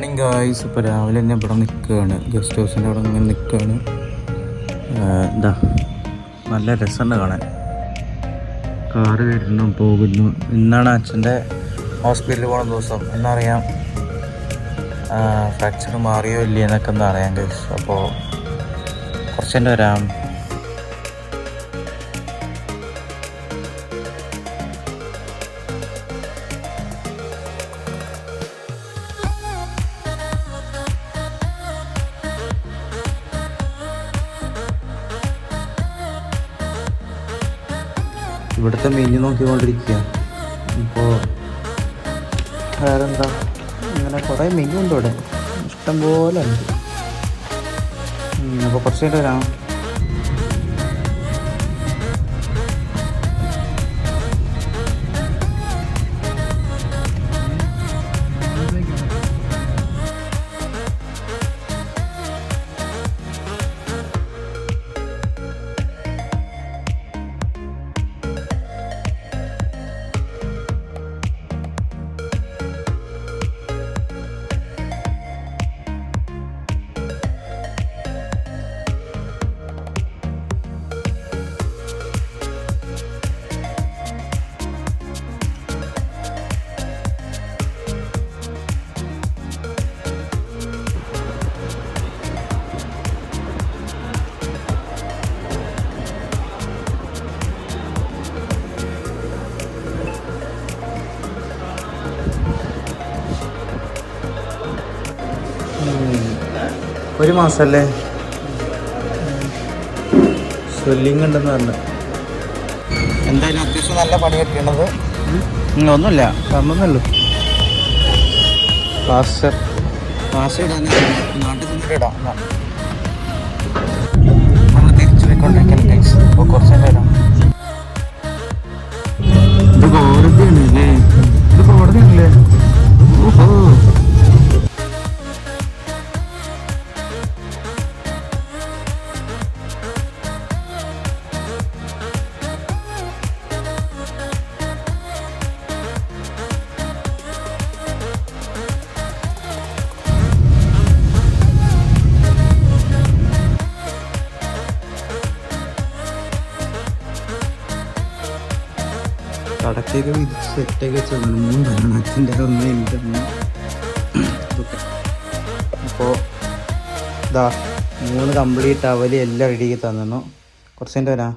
Morning guys. ഇപ്പോൾ രാവിലെ തന്നെ ഇവിടെ നിൽക്കുകയാണ്, ഗസ്റ്റ് ഹൗസിൻ്റെ അവിടെ ഇങ്ങനെ നിൽക്കുകയാണ്. എന്താ നല്ല രസമുണ്ട് കാണാൻ. കാറ് വരുന്നു പോകുന്നു. ഇന്നാണ് അച്ഛൻ്റെ ഹോസ്പിറ്റലിൽ പോകണ ദിവസം. എന്നറിയാം ഫ്രാക്ചർ മാറിയോ ഇല്ലേ എന്നൊക്കെ ഒന്ന് അറിയാം ഗൈസ്. അപ്പോൾ കുറച്ചെൻ്റെ വരാം. ഇവിടുത്തെ മെനു നോക്കിക്കൊണ്ടിരിക്കുക. ഇപ്പോൾ വേറെന്താ, ഇങ്ങനെ കുറേ മെനു ഉണ്ട് ഇവിടെ, ഇഷ്ടംപോലെ ഉണ്ട്. അപ്പോൾ കുറച്ച് നേരം വരാം. ഒരു മാസമല്ലേ സ്വെല്ലിങ് ഉണ്ടെന്ന് പറഞ്ഞു. എന്തായാലും അത്യാവശ്യം നല്ല പണി കിട്ടണത്. ഒന്നുമില്ല, പറഞ്ഞൊന്നുമല്ലോ. പ്ലാസ്റ്റർ ഇടാൻ നാട്ടിൽ ചെന്നിട്ട് ഇടാം. നമ്മൾ തിരിച്ചു പോയിക്കൊണ്ടിരിക്കൽ. അപ്പോൾ കുറച്ച് നേരം ഇത് കോടതിയാണല്ലേ, ഇത് കോടതിയാണല്ലേ. ഓഹോ, കടക്കൊക്കെ വിരിച്ച് സെറ്റൊക്കെ വെച്ചാണ്. 3 അച്ഛൻ്റെ ഒന്ന് എൻ്റെ ഒന്ന്. അപ്പോൾ ഇതാ 3 കംപ്ലീറ്റ് അവലി എല്ലാം റെഡിയാക്കി തന്നു. കുറച്ചതിൻ്റെ വരാം.